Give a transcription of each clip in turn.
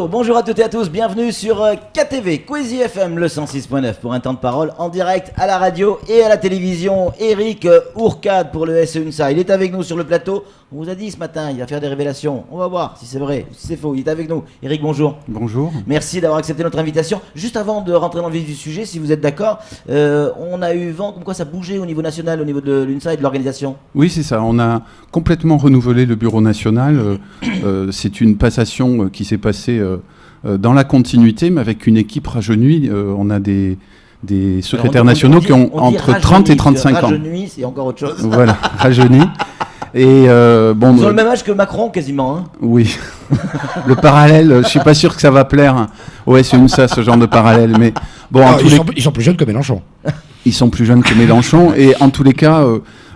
Bonjour à toutes et à tous, bienvenue sur KTV, Quizy FM, le 106.9 pour un temps de parole en direct à la radio et à la télévision. Eric Ourcade pour le SE UNSA, il est avec nous sur le plateau. On vous a dit ce matin, il va faire des révélations. On va voir si c'est vrai, si c'est faux. Il est avec nous. Eric, bonjour. Bonjour. Merci d'avoir accepté notre invitation. Juste avant de rentrer dans le vif du sujet, si vous êtes d'accord, on a eu vent comme quoi ça bougeait au niveau national, au niveau de l'UNSA et de l'organisation. Oui, c'est ça. On a complètement renouvelé le bureau national. C'est une passation qui s'est passée dans la continuité, mais avec une équipe rajeunie. On a des secrétaires nationaux qui ont entre 30 et 35 ans. Rajeuni, c'est encore autre chose. Voilà, rajeuni. Et Ils ont le même âge que Macron quasiment. Hein. Oui, le parallèle, je suis pas sûr que ça va plaire au SE UNSA, ce genre de parallèle. Mais bon, ils sont plus jeunes que Mélenchon. Ils sont plus jeunes que Mélenchon et en tous les cas,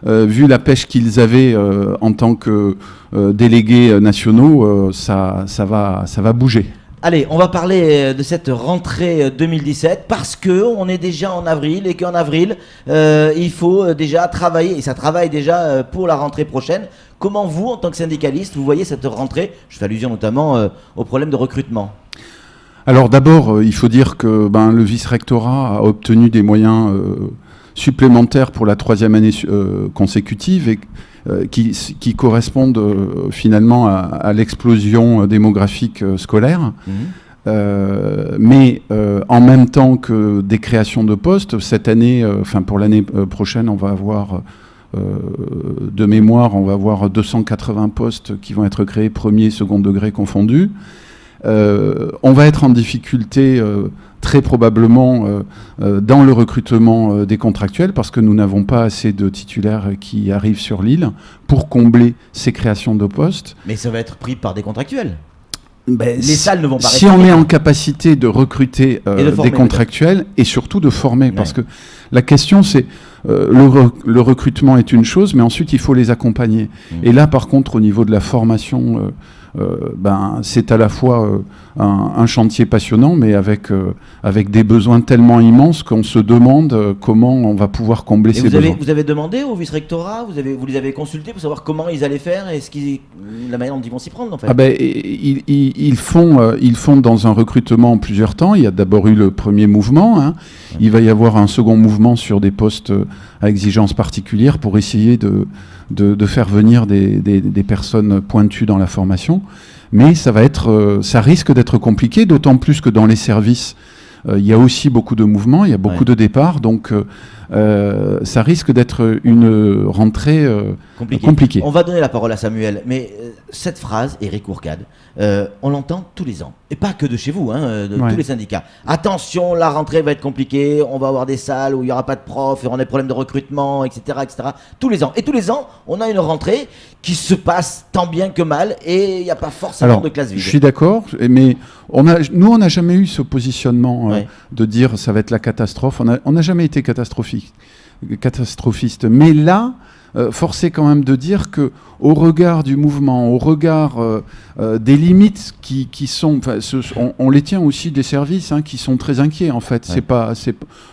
vu la pêche qu'ils avaient en tant que délégués nationaux, ça va bouger. Allez, on va parler de cette rentrée 2017 parce qu'on est déjà en avril et qu'en avril, il faut déjà travailler, et ça travaille déjà pour la rentrée prochaine. Comment vous, en tant que syndicaliste, vous voyez cette rentrée? Je fais allusion notamment au problème de recrutement. Alors d'abord, il faut dire que le vice-rectorat a obtenu des moyens supplémentaires pour la 3e année consécutive et qui correspondent finalement à l'explosion démographique scolaire. Mais en même temps que des créations de postes, cette année, pour l'année prochaine, on va avoir, de mémoire, on va avoir 280 postes qui vont être créés premier et second degré confondus. On va être en difficulté très probablement dans le recrutement des contractuels parce que nous n'avons pas assez de titulaires qui arrivent sur l'île pour combler ces créations de postes. Mais ça va être pris par des contractuels. Les salles ne vont pas rester. Si on est en capacité de recruter des contractuels et surtout de former, parce que la question c'est le recrutement est une chose, mais ensuite il faut les accompagner. Et là par contre au niveau de la formation, c'est à la fois un chantier passionnant, mais avec des besoins tellement immenses qu'on se demande comment on va pouvoir combler ces besoins. Vous avez demandé au vice-rectorat, vous les avez consultés pour savoir comment ils allaient faire et la manière dont ils vont s'y prendre en fait. Ils font dans un recrutement en plusieurs temps. Il y a d'abord eu le premier mouvement. Il va y avoir un second mouvement sur des postes à exigences particulières pour essayer de faire venir des personnes pointues dans la formation. Mais ça risque d'être compliqué, d'autant plus que dans les services, il y a aussi beaucoup de mouvements, il y a beaucoup de départs, donc ça risque d'être une rentrée compliquée. On va donner la parole à Samuel, mais cette phrase, Eric Ourcade, on l'entend tous les ans, et pas que de chez vous, tous les syndicats. Attention, la rentrée va être compliquée, on va avoir des salles où il n'y aura pas de profs, on a des problèmes de recrutement, etc., etc. Tous les ans. Et tous les ans, on a une rentrée qui se passe tant bien que mal, et il n'y a pas forcément de classe vide. Je suis d'accord, mais nous, on n'a jamais eu ce positionnement de dire ça va être la catastrophe. On n'a jamais été catastrophiste. Mais là, force est quand même de dire que, au regard du mouvement, au regard des limites qui sont, on les tient aussi des services qui sont très inquiets en fait.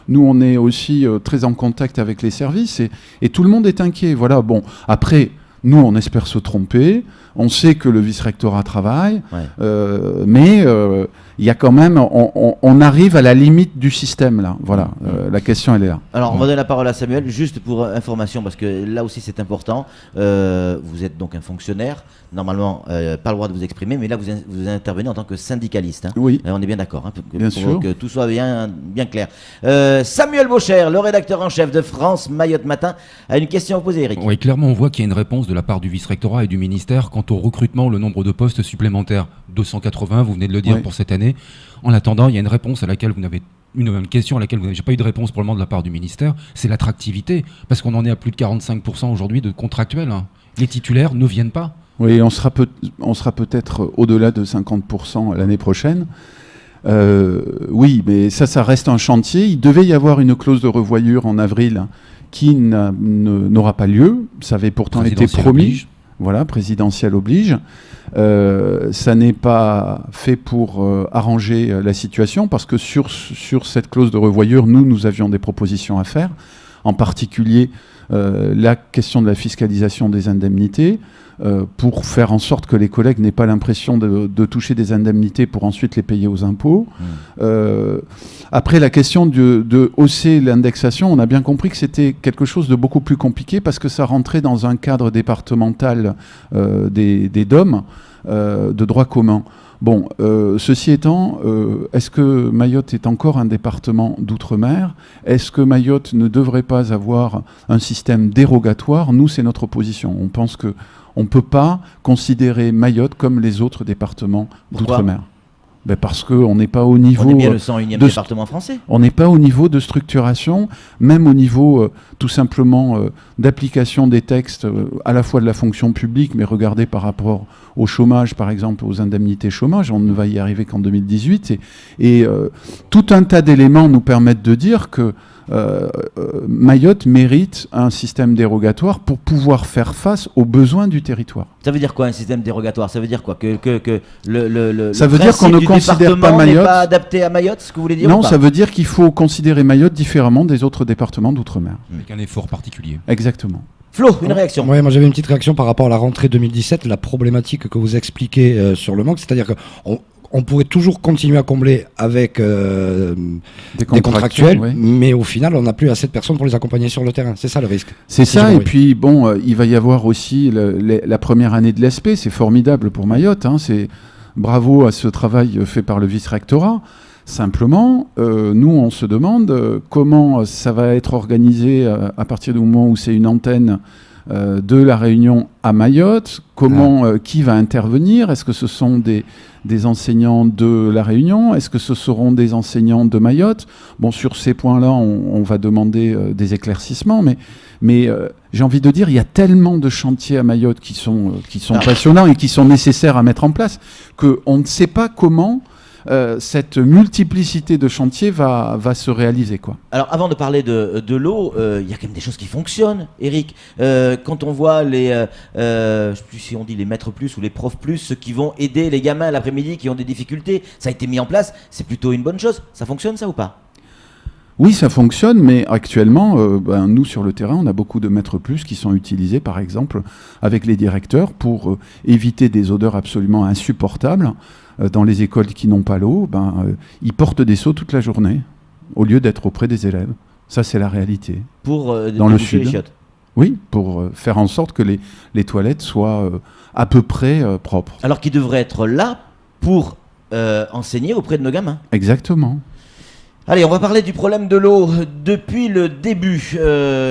Nous, on est aussi très en contact avec les services et tout le monde est inquiet. Voilà. Bon, après. Nous, on espère se tromper. On sait que le vice-rectorat travaille, mais il y a quand même, on arrive à la limite du système là. Voilà, la question elle est là. Alors, on va donner la parole à Samuel, juste pour information, parce que là aussi c'est important. Vous êtes donc un fonctionnaire, normalement pas le droit de vous exprimer, mais là vous intervenez en tant que syndicaliste. Oui. On est bien d'accord, bien sûr. Pour que tout soit bien clair. Samuel Baucher, le rédacteur en chef de France Mayotte Matin, a une question à poser, Eric. Oui, clairement, on voit qu'il y a une réponse de la part du vice-rectorat et du ministère quant au recrutement, le nombre de postes supplémentaires. 280, vous venez de le dire, pour cette année. En attendant, il y a une réponse à laquelle vous n'avez une question à laquelle j'ai pas eu de réponse pour le moment de la part du ministère, c'est l'attractivité, parce qu'on en est à plus de 45% aujourd'hui de contractuels. Les titulaires ne viennent pas. Oui, on sera peut-être au-delà de 50% l'année prochaine. Oui, mais ça reste un chantier. Il devait y avoir une clause de revoyure en avril qui n'aura pas lieu. Ça avait pourtant été promis. Voilà, présidentielle oblige. Ça n'est pas fait pour arranger la situation, parce que sur cette clause de revoyure, nous avions des propositions à faire, en particulier la question de la fiscalisation des indemnités, pour faire en sorte que les collègues n'aient pas l'impression de toucher des indemnités pour ensuite les payer aux impôts. Après, la question de hausser l'indexation, on a bien compris que c'était quelque chose de beaucoup plus compliqué, parce que ça rentrait dans un cadre départemental des DOM, de droit commun. Bon, ceci étant, est-ce que Mayotte est encore un département d'outre-mer ? Est-ce que Mayotte ne devrait pas avoir un système dérogatoire ? Nous, c'est notre position. On pense qu'on ne peut pas considérer Mayotte comme les autres départements d'outre-mer. Ben parce qu'on n'est pas au niveau... On est bien le 101e département français. On n'est pas au niveau de structuration, même au niveau tout simplement d'application des textes, à la fois de la fonction publique, mais regardez par rapport au chômage, par exemple, aux indemnités chômage, on ne va y arriver qu'en 2018. Et tout un tas d'éléments nous permettent de dire que Mayotte mérite un système dérogatoire pour pouvoir faire face aux besoins du territoire. Ça veut dire quoi, un système dérogatoire ? Ça veut dire quoi ? Que ça veut dire qu'on ne considère pas Mayotte... n'est pas adapté à Mayotte, ce que vous voulez dire ? Non, ça veut dire qu'il faut considérer Mayotte différemment des autres départements d'outre-mer. Avec un effort particulier. Exactement. Flo, une réaction ? Oui, moi j'avais une petite réaction par rapport à la rentrée 2017, la problématique que vous expliquez sur le manque, c'est-à-dire qu'on pourrait toujours continuer à combler avec des contractuels, oui. Mais au final, on n'a plus assez de personnes pour les accompagner sur le terrain. C'est ça le risque. C'est ça, et puis bon, il va y avoir aussi la première année de l'ESP, c'est formidable pour Mayotte, hein, c'est bravo à ce travail fait par le vice-rectorat. Simplement, nous, on se demande comment ça va être organisé à partir du moment où c'est une antenne de La Réunion à Mayotte, qui va intervenir ? Est-ce que ce sont des enseignants de La Réunion ? Est-ce que ce seront des enseignants de Mayotte ? Bon, sur ces points-là, on va demander des éclaircissements, mais j'ai envie de dire, il y a tellement de chantiers à Mayotte qui sont passionnants et qui sont nécessaires à mettre en place, qu'on ne sait pas comment cette multiplicité de chantiers va se réaliser, quoi. Alors, avant de parler de l'eau, il y a quand même des choses qui fonctionnent, Eric. Quand on voit je sais plus si on dit les maîtres plus ou les profs plus, ceux qui vont aider les gamins l'après-midi qui ont des difficultés, ça a été mis en place, c'est plutôt une bonne chose. Ça fonctionne, ça, ou pas ? Oui, ça fonctionne, mais actuellement, nous, sur le terrain, on a beaucoup de maîtres plus qui sont utilisés, par exemple, avec les directeurs pour éviter des odeurs absolument insupportables. Dans les écoles qui n'ont pas l'eau, ils portent des seaux toute la journée, au lieu d'être auprès des élèves. Ça, c'est la réalité. Pour dans le sud. Les chiottes. Oui, pour faire en sorte que les toilettes soient à peu près propres. Alors qu'ils devraient être là pour enseigner auprès de nos gamins. Exactement. Allez, on va parler du problème de l'eau. Depuis le début,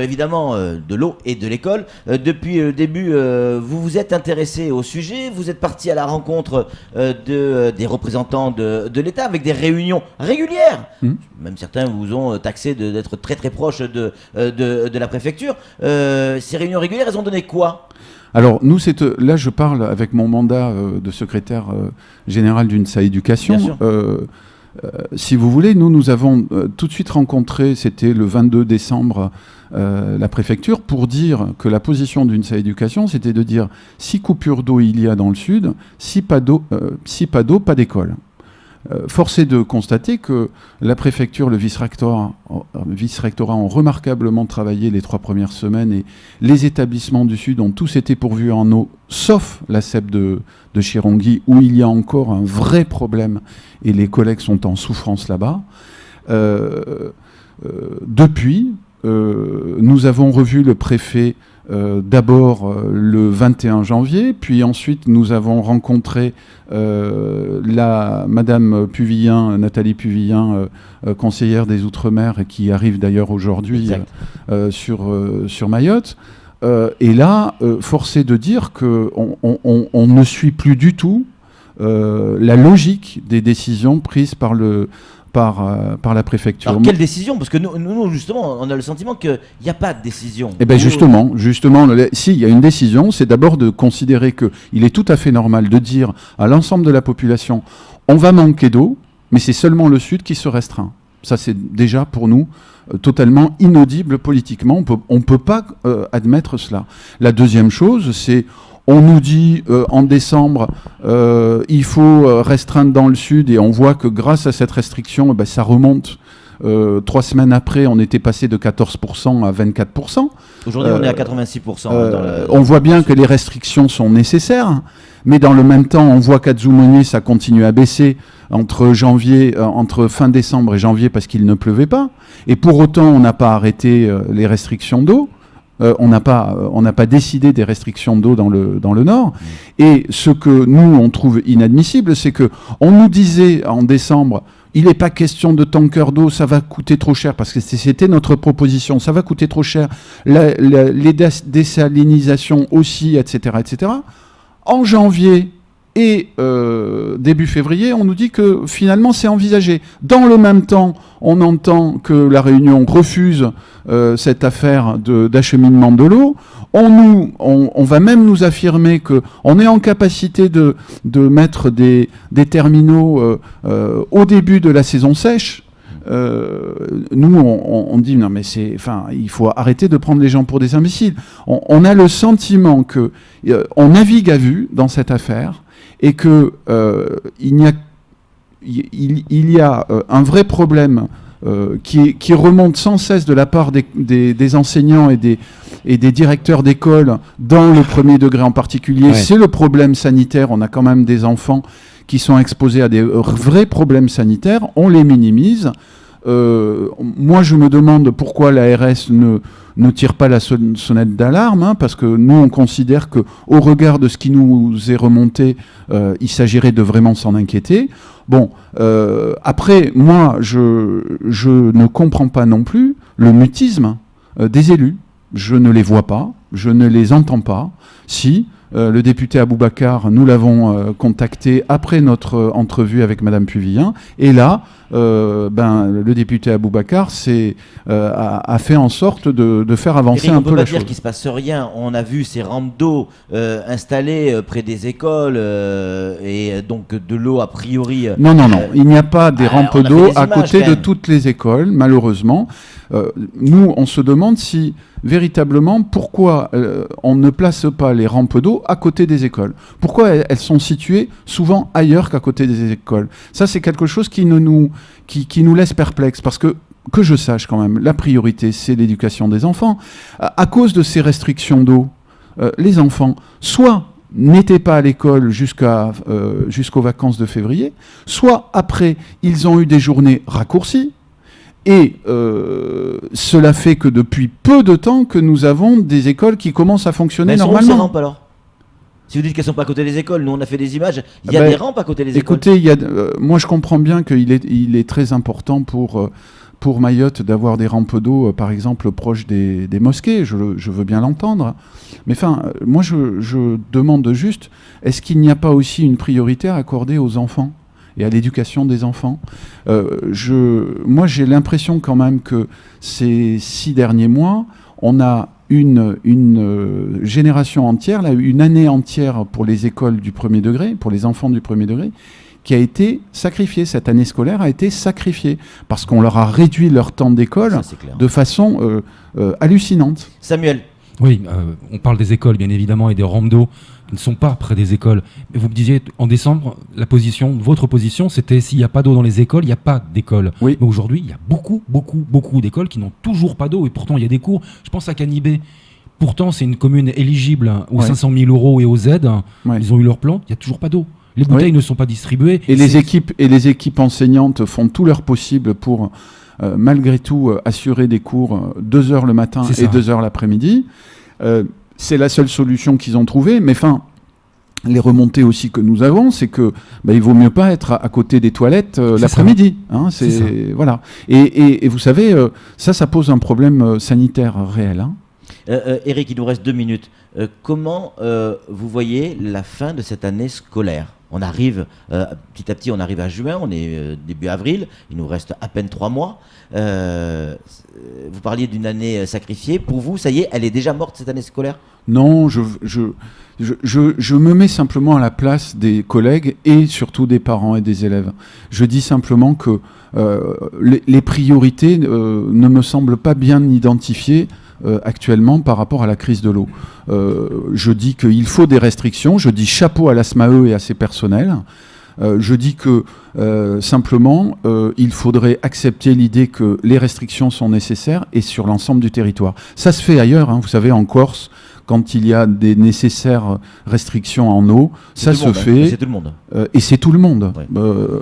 évidemment, de l'eau et de l'école, depuis le début, vous vous êtes intéressé au sujet, vous êtes parti à la rencontre des représentants de l'État avec des réunions régulières. Même certains vous ont taxé d'être très très proche de la préfecture. Ces réunions régulières, elles ont donné quoi ? Alors, nous, là, je parle avec mon mandat de secrétaire général d'UNSA Éducation. Bien sûr. Si vous voulez, nous avons tout de suite rencontré, c'était le 22 décembre, la préfecture, pour dire que la position d'UNSA Éducation, c'était de dire si coupure d'eau il y a dans le sud, si pas d'eau, pas d'école. Force est de constater que la préfecture, le vice-rectorat ont remarquablement travaillé les 3 premières semaines, et les établissements du Sud ont tous été pourvus en eau, sauf la CEP de Chirongui, où il y a encore un vrai problème et les collègues sont en souffrance là-bas. Depuis, nous avons revu le préfet d'abord le 21 janvier, puis ensuite nous avons rencontré Madame Puvillin, Nathalie Puvillin, conseillère des Outre-mer, qui arrive d'ailleurs aujourd'hui sur Mayotte. Et là, force est de dire qu'on ne suit plus du tout la logique des décisions prises par la préfecture. Alors, quelle décision ? Parce que nous, justement, on a le sentiment qu'il n'y a pas de décision. Eh bien, justement, si, il y a une décision, c'est d'abord de considérer qu'il est tout à fait normal de dire à l'ensemble de la population, on va manquer d'eau, mais c'est seulement le Sud qui se restreint. Ça, c'est déjà, pour nous, totalement inaudible politiquement. On ne peut pas admettre cela. La deuxième chose, c'est On nous dit en décembre, il faut restreindre dans le sud, et on voit que grâce à cette restriction, ça remonte. 3 semaines après, on était passé de 14% à 24%. Aujourd'hui, on est à 86%. On voit bien que les restrictions sont nécessaires, mais dans le même temps, on voit qu'à Dzoumogné, ça continue à baisser entre fin décembre et janvier parce qu'il ne pleuvait pas. Et pour autant, on n'a pas arrêté les restrictions d'eau. On n'a pas décidé des restrictions d'eau dans le Nord. Et ce que nous, on trouve inadmissible, c'est que on nous disait en décembre, il n'est pas question de tanker d'eau, ça va coûter trop cher, parce que c'était notre proposition, ça va coûter trop cher, les désalinisations aussi, etc., etc. En janviie et début février, on nous dit que finalement c'est envisagé. Dans le même temps, on entend que la Réunion refuse cette affaire d'acheminement de l'eau. On va même nous affirmer qu'on est en capacité de mettre des terminaux au début de la saison sèche. Nous, on dit non, mais il faut arrêter de prendre les gens pour des imbéciles. On a le sentiment que on navigue à vue dans cette affaire et que il y a un vrai problème qui remonte sans cesse de la part des enseignants et des directeurs d'école dans le premier degré en particulier. Ouais. C'est le problème sanitaire. On a quand même des enfants qui sont exposés à des vrais problèmes sanitaires. On les minimise. Moi, je me demande pourquoi l'ARS ne tire pas la sonnette d'alarme, parce que nous, on considère qu'au regard de ce qui nous est remonté, il s'agirait de vraiment s'en inquiéter. Bon, après, moi, je ne comprends pas non plus le mutisme des élus. Je ne les vois pas, je ne les entends pas. Si, le député Aboubacar, nous l'avons contacté après notre entrevue avec Madame Puvillin, et là, le député Aboubacar a fait en sorte de faire avancer un peu la chose. On ne peut pas dire qu'il ne se passe rien. On a vu ces rampes d'eau installées près des écoles et donc de l'eau a priori... Non, il n'y a pas des rampes d'eau à côté de toutes les écoles, malheureusement. Nous, on se demande si véritablement pourquoi on ne place pas les rampes d'eau à côté des écoles. Pourquoi elles sont situées souvent ailleurs qu'à côté des écoles. Ça, c'est quelque chose qui nous laisse perplexes, parce que je sache quand même, la priorité, c'est l'éducation des enfants. À cause de ces restrictions d'eau, les enfants, soit n'étaient pas à l'école jusqu'aux vacances de février, soit après, ils ont eu des journées raccourcies. Et cela fait que depuis peu de temps que nous avons des écoles qui commencent à fonctionner normalement. Sont où ces rampes alors ? Si vous dites qu'elles ne sont pas à côté des écoles, nous on a fait des images, il y a des rampes à côté des écoles. Écoutez, moi je comprends bien qu'il est très important pour Mayotte d'avoir des rampes d'eau, par exemple, proches des mosquées, je veux bien l'entendre. Mais moi je demande juste, est-ce qu'il n'y a pas aussi une priorité à accorder aux enfants et à l'éducation des enfants? Moi j'ai l'impression quand même que ces 6 derniers mois, on a une génération entière, une année entière pour les écoles du premier degré, pour les enfants du premier degré, qui a été sacrifiée. Cette année scolaire a été sacrifiée parce qu'on leur a réduit leur temps d'école de façon hallucinante. Samuel. Oui, on parle des écoles bien évidemment et des rampes d'eau qui ne sont pas près des écoles. Mais vous me disiez en décembre, votre position, c'était s'il n'y a pas d'eau dans les écoles, il n'y a pas d'école. Oui. Mais aujourd'hui, il y a beaucoup d'écoles qui n'ont toujours pas d'eau et pourtant il y a des cours. Je pense à Canibé. Pourtant, c'est une commune éligible aux 500 000 € et aux aides. Ouais. Ils ont eu leur plan, il n'y a toujours pas d'eau. Les bouteilles ne sont pas distribuées. Et les équipes enseignantes font tout leur possible pour, malgré tout, assurer des cours 2 heures le matin et 2 heures l'après-midi. C'est la seule solution qu'ils ont trouvée. Mais les remontées aussi que nous avons, c'est que il vaut mieux pas être à côté des toilettes l'après-midi. Voilà. Et vous savez, ça pose un problème sanitaire réel. Eric, il nous reste 2 minutes. Comment vous voyez la fin de cette année scolaire ? On arrive, petit à petit, on arrive à juin, on est début avril, il nous reste à peine 3 mois. Vous parliez d'une année sacrifiée. Pour vous, ça y est, elle est déjà morte cette année scolaire ? Non, je me mets simplement à la place des collègues et surtout des parents et des élèves. Je dis simplement que les priorités ne me semblent pas bien identifiées actuellement par rapport à la crise de l'eau. Je dis qu'il faut des restrictions, je dis chapeau à la SMAE et à ses personnels. Je dis que simplement, il faudrait accepter l'idée que les restrictions sont nécessaires et sur l'ensemble du territoire. Ça se fait ailleurs, hein, vous savez, en Corse, quand il y a des nécessaires restrictions en eau, ça se fait. Et c'est tout le monde. Et c'est tout le monde. Ouais.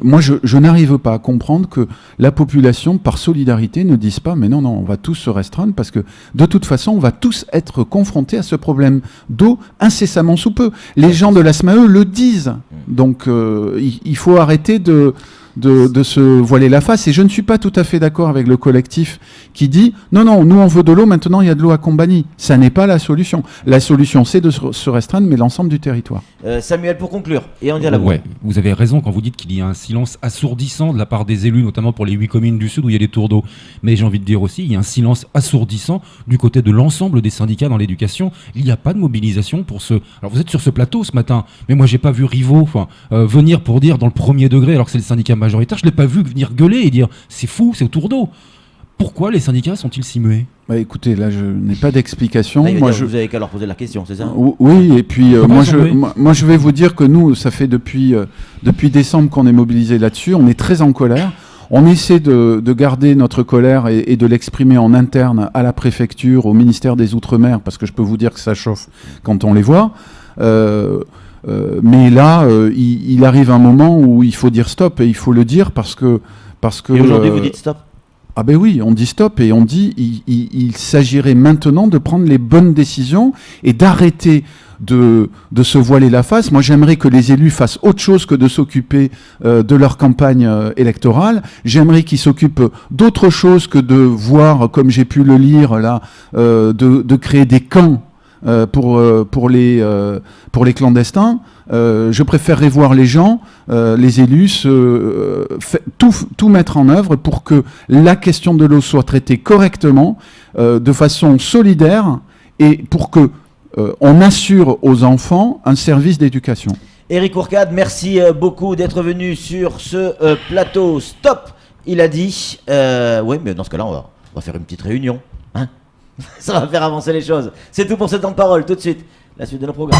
Moi, je n'arrive pas à comprendre que la population, par solidarité, ne dise pas « mais non, on va tous se restreindre parce que de toute façon, on va tous être confrontés à ce problème d'eau incessamment sous peu ». Les gens de la SMAE le disent. Donc, il faut arrêter de se voiler la face. Et je ne suis pas tout à fait d'accord avec le collectif qui dit « non, nous on veut de l'eau, maintenant il y a de l'eau à Combani ». Ça n'est pas la solution. La solution, c'est de se restreindre, mais l'ensemble du territoire. Samuel, pour conclure, et on dit à la ouais, vous avez raison quand vous dites qu'il y a un silence assourdissant de la part des élus, notamment pour les 8 communes du Sud où il y a des tours d'eau. Mais j'ai envie de dire aussi, il y a un silence assourdissant du côté de l'ensemble des syndicats dans l'éducation. Il n'y a pas de mobilisation pour ce... Alors vous êtes sur ce plateau ce matin, mais moi j'ai pas vu Rivaux venir pour dire dans le premier degré, alors que c'est le syndicat majoritaire, je l'ai pas vu venir gueuler et dire c'est fou, c'est au tour d'eau. Pourquoi les syndicats sont-ils si muets ? Bah écoutez, là je n'ai pas d'explication. Vous avez qu'à leur poser la question, c'est ça ? Oui, et puis moi je vais vous dire que nous, ça fait depuis décembre qu'on est mobilisés là-dessus, on est très en colère. On essaie de garder notre colère et de l'exprimer en interne à la préfecture, au ministère des Outre-mer, parce que je peux vous dire que ça chauffe quand on les voit. Mais là, il arrive un moment où il faut dire stop, et il faut le dire parce que et aujourd'hui, vous dites stop ? Ah ben oui, on dit stop et on dit il s'agirait maintenant de prendre les bonnes décisions et d'arrêter de se voiler la face. Moi, j'aimerais que les élus fassent autre chose que de s'occuper de leur campagne électorale. J'aimerais qu'ils s'occupent d'autre chose que de voir, comme j'ai pu le lire là, de créer des camps pour les clandestins. Je préférerais voir les gens, les élus, tout mettre en œuvre pour que la question de l'eau soit traitée correctement, de façon solidaire, et pour que on assure aux enfants un service d'éducation. Éric Ourcade, merci beaucoup d'être venu sur ce plateau. Stop, il a dit. Oui, mais dans ce cas-là, on va faire une petite réunion. Hein. Ça va faire avancer les choses. C'est tout pour ce temps de parole. Tout de suite, la suite de nos programmes.